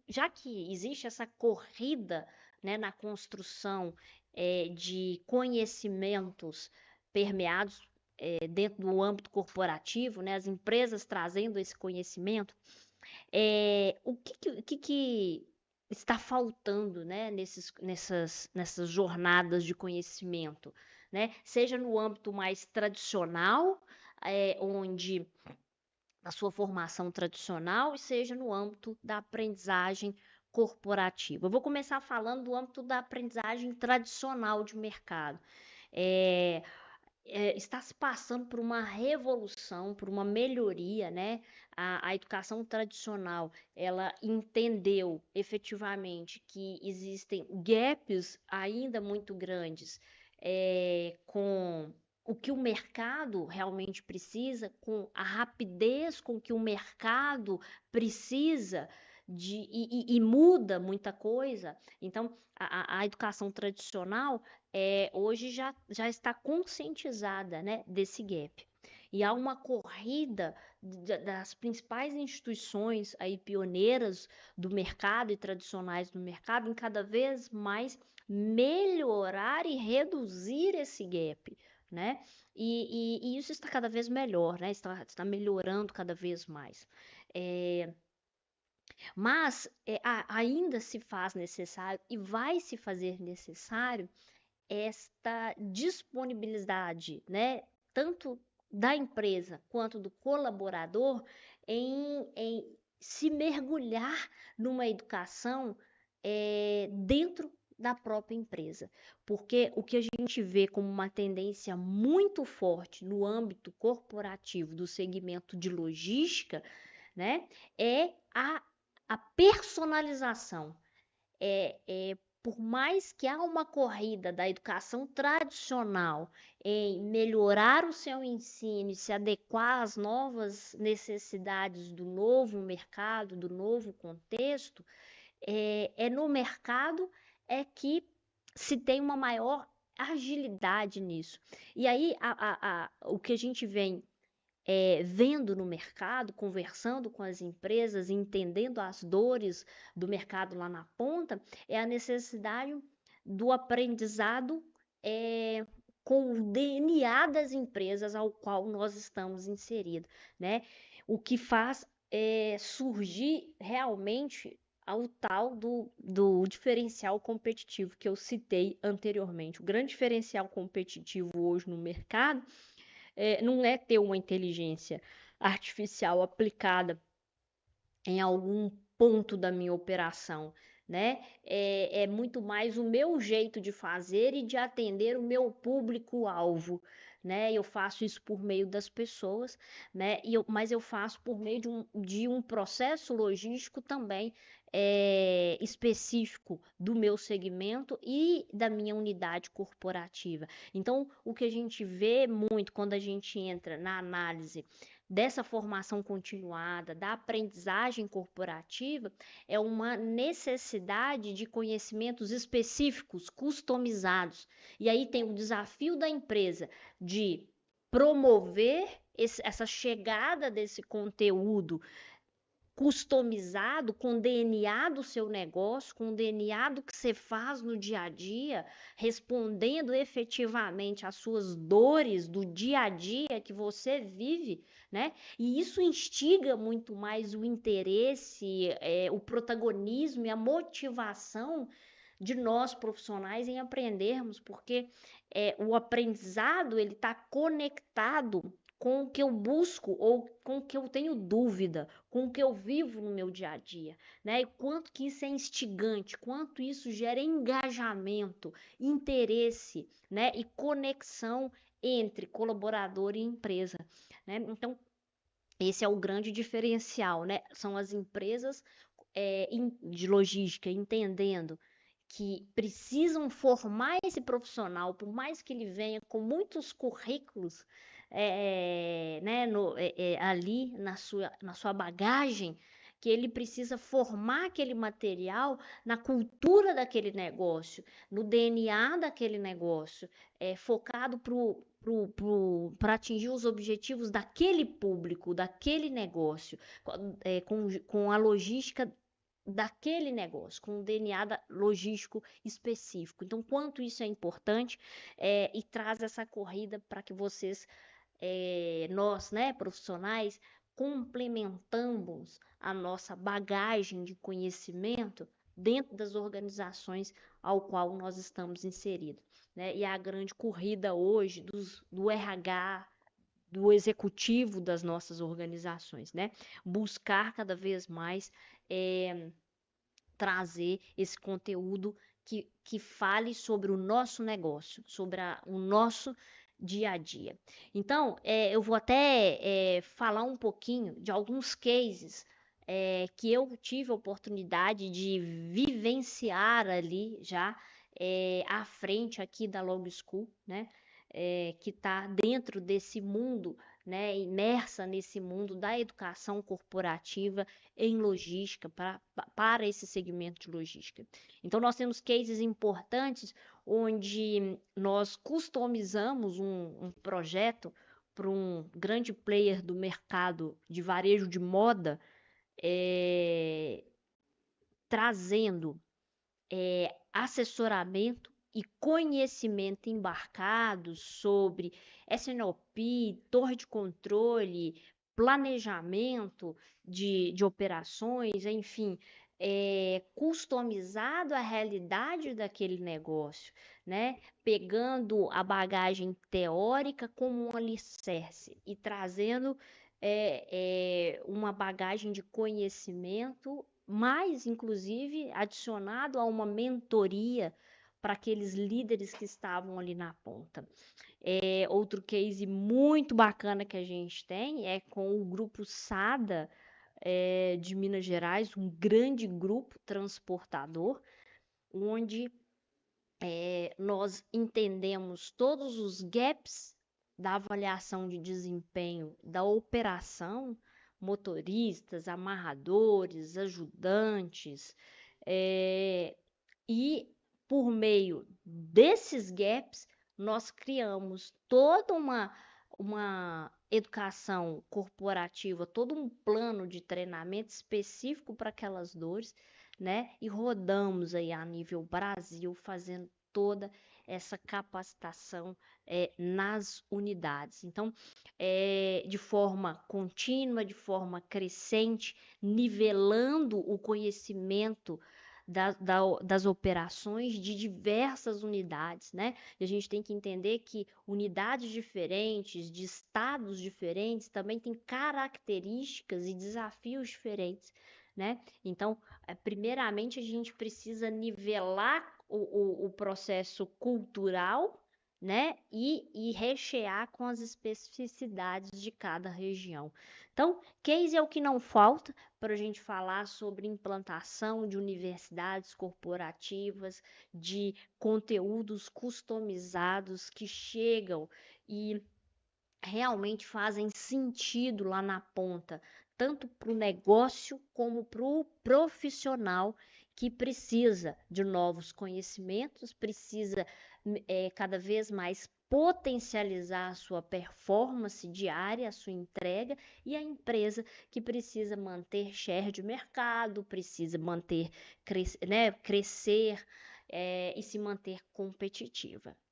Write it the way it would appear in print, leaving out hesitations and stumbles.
já que existe essa corrida, né, na construção de conhecimentos permeados dentro do âmbito corporativo, né, as empresas trazendo esse conhecimento, o que está faltando, né, nessas jornadas de conhecimento, né? Seja no âmbito mais tradicional, onde a sua formação tradicional, e seja no âmbito da aprendizagem corporativa. Eu vou começar falando do âmbito da aprendizagem tradicional de mercado. É, está se passando por uma revolução, por uma melhoria, né? A educação tradicional, ela entendeu efetivamente que existem gaps ainda muito grandes com o que o mercado realmente precisa, com a rapidez com que o mercado precisa e muda muita coisa. Então, a educação tradicional hoje já está conscientizada, né, desse gap. E há uma corrida das principais instituições aí pioneiras do mercado e tradicionais do mercado em cada vez mais melhorar e reduzir esse gap, né? E isso está cada vez melhor, né? Está melhorando cada vez mais. É, mas ainda se faz necessário e vai se fazer necessário esta disponibilidade, né, tanto da empresa quanto do colaborador em se mergulhar numa educação dentro da própria empresa, porque o que a gente vê como uma tendência muito forte no âmbito corporativo do segmento de logística, né, é a personalização. Por mais que há uma corrida da educação tradicional em melhorar o seu ensino e se adequar às novas necessidades do novo mercado, do novo contexto, no mercado que se tem uma maior agilidade nisso. E aí, o que a gente vem vendo no mercado, conversando com as empresas, entendendo as dores do mercado lá na ponta, é a necessidade do aprendizado com o DNA das empresas ao qual nós estamos inseridos, né? O que faz surgir realmente ao tal do diferencial competitivo que eu citei anteriormente. O grande diferencial competitivo hoje no mercado não é ter uma inteligência artificial aplicada em algum ponto da minha operação, né? É muito mais o meu jeito de fazer e de atender o meu público-alvo, né? Eu faço isso por meio das pessoas, né? Mas eu faço por meio de um processo logístico também específico do meu segmento e da minha unidade corporativa. Então, o que a gente vê muito quando a gente entra na análise dessa formação continuada, da aprendizagem corporativa, é uma necessidade de conhecimentos específicos, customizados. E aí tem o desafio da empresa de promover essa chegada desse conteúdo customizado com o DNA do seu negócio, com o DNA do que você faz no dia a dia, respondendo efetivamente às suas dores do dia a dia que você vive, né? E isso instiga muito mais o interesse, o protagonismo e a motivação de nós profissionais em aprendermos, porque o aprendizado ele está conectado com o que eu busco ou com o que eu tenho dúvida, com o que eu vivo no meu dia a dia, né? E quanto que isso é instigante, quanto isso gera engajamento, interesse, né? E conexão entre colaborador e empresa, né? Então, esse é o grande diferencial, né? São as empresas de logística entendendo que precisam formar esse profissional, por mais que ele venha com muitos currículos né, ali na sua bagagem, que ele precisa formar aquele material na cultura daquele negócio, no DNA daquele negócio, focado para atingir os objetivos daquele público, daquele negócio, com a logística daquele negócio, com um DNA logístico específico. Então, quanto isso é importante, e traz essa corrida para que vocês, nós, né, profissionais, complementamos a nossa bagagem de conhecimento dentro das organizações ao qual nós estamos inseridos, né? E a grande corrida hoje do RH, do executivo das nossas organizações, né? Buscar cada vez mais, é, trazer esse conteúdo que fale sobre o nosso negócio, sobre o nosso dia a dia. Então, eu vou até falar um pouquinho de alguns cases que eu tive a oportunidade de vivenciar ali já à frente aqui da Log School, né? Que está dentro desse mundo, né? Imersa nesse mundo da educação corporativa em logística, para esse segmento de logística. Então, nós temos cases importantes onde nós customizamos um projeto para um grande player do mercado de varejo de moda, é, trazendo assessoramento e conhecimento embarcado sobre SNOP, torre de controle, planejamento de operações, enfim, customizado à realidade daquele negócio, né? Pegando a bagagem teórica como um alicerce e trazendo uma bagagem de conhecimento, mais inclusive adicionado a uma mentoria para aqueles líderes que estavam ali na ponta. Outro case muito bacana que a gente tem é com o grupo SADA, de Minas Gerais, um grande grupo transportador, onde nós entendemos todos os gaps da avaliação de desempenho da operação, motoristas, amarradores, ajudantes, e por meio desses gaps, nós criamos toda uma educação corporativa, todo um plano de treinamento específico para aquelas dores, né? E rodamos aí a nível Brasil, fazendo toda essa capacitação nas unidades. Então, de forma contínua, de forma crescente, nivelando o conhecimento das operações de diversas unidades, né? E a gente tem que entender que unidades diferentes, de estados diferentes, também têm características e desafios diferentes, né? Então, primeiramente, a gente precisa nivelar o processo cultural, né? E rechear com as especificidades de cada região. Então, case é o que não falta para a gente falar sobre implantação de universidades corporativas, de conteúdos customizados que chegam e realmente fazem sentido lá na ponta, tanto para o negócio como para o profissional que precisa de novos conhecimentos, precisa cada vez mais potencializar a sua performance diária, a sua entrega, e a empresa que precisa manter share de mercado, precisa manter, crescer e se manter competitiva.